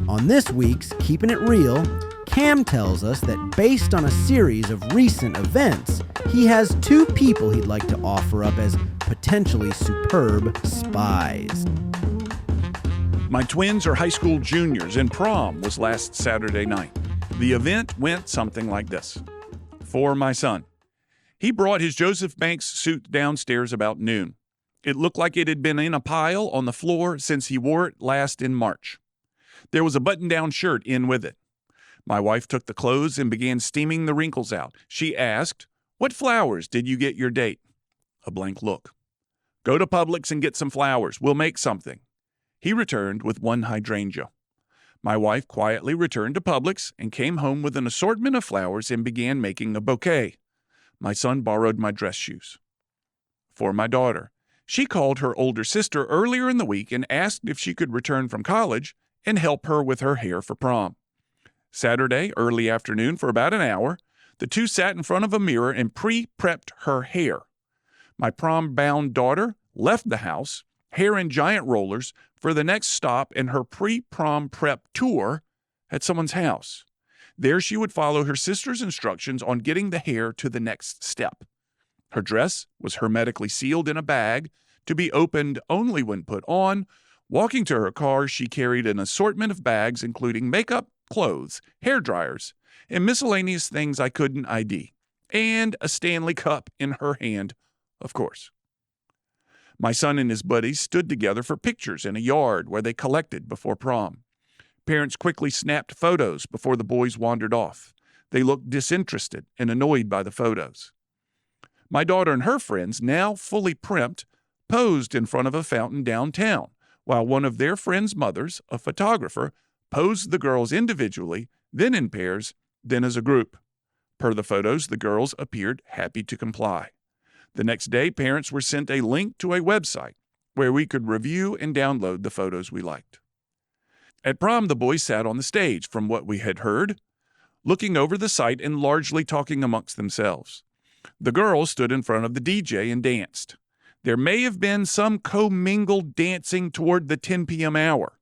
On this week's Keepin' It Real, Cam tells us that based on a series of recent events, he has two people he'd like to offer up as potentially superb spies. My twins are high school juniors, and prom was last Saturday night. The event went something like this. For my son, he brought his Joseph Banks suit downstairs about noon. It looked like it had been in a pile on the floor since he wore it last in March. There was a button-down shirt in with it. My wife took the clothes and began steaming the wrinkles out. She asked, "What flowers did you get your date?" A blank look. "Go to Publix and get some flowers. We'll make something." He returned with one hydrangea. My wife quietly returned to Publix and came home with an assortment of flowers and began making a bouquet. My son borrowed my dress shoes. For my daughter, she called her older sister earlier in the week and asked if she could return from college and help her with her hair for prom. Saturday, early afternoon, for about an hour, the two sat in front of a mirror and pre-prepped her hair. My prom-bound daughter left the house, hair in giant rollers, for the next stop in her pre-prom prep tour at someone's house. There she would follow her sister's instructions on getting the hair to the next step. Her dress was hermetically sealed in a bag to be opened only when put on. Walking to her car, she carried an assortment of bags including makeup, clothes, hair dryers, and miscellaneous things I couldn't ID, and a Stanley Cup in her hand, of course. My son and his buddies stood together for pictures in a yard where they collected before prom. Parents quickly snapped photos before the boys wandered off. They looked disinterested and annoyed by the photos. My daughter and her friends, now fully primped, posed in front of a fountain downtown, while one of their friends' mothers, a photographer, posed the girls individually, then in pairs, then as a group. Per the photos, the girls appeared happy to comply. The next day, parents were sent a link to a website where we could review and download the photos we liked. At prom, the boys sat on the stage, from what we had heard, looking over the site and largely talking amongst themselves. The girls stood in front of the DJ and danced. There may have been some commingled dancing toward the 10 p.m. hour,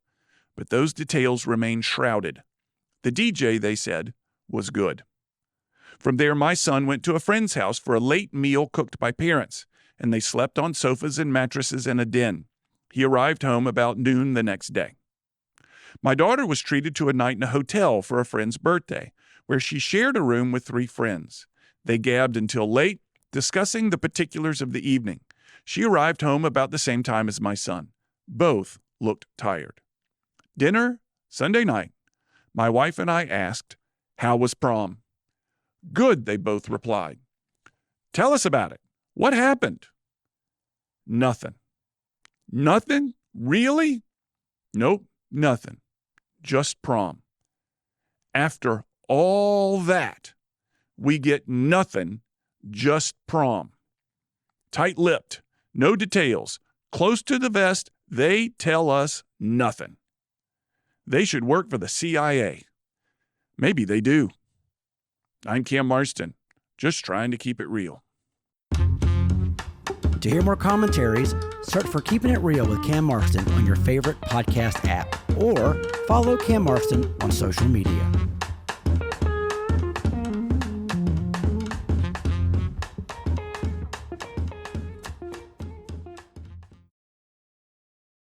but those details remain shrouded. The DJ, they said, was good. From there, my son went to a friend's house for a late meal cooked by parents, and they slept on sofas and mattresses in a den. He arrived home about noon the next day. My daughter was treated to a night in a hotel for a friend's birthday, where she shared a room with 3 friends. They gabbed until late, discussing the particulars of the evening. She arrived home about the same time as my son. Both looked tired. Dinner, Sunday night. My wife and I asked, "How was prom?" "Good," they both replied. "Tell us about it. What happened?" "Nothing." "Nothing? Really?" "Nope, nothing. Just prom." After all that, we get nothing, just prom. Tight-lipped, no details, close to the vest, they tell us nothing. They should work for the CIA. Maybe they do. I'm Cam Marston, just trying to keep it real. To hear more commentaries, search for Keepin' It Real with Cam Marston on your favorite podcast app, or follow Cam Marston on social media.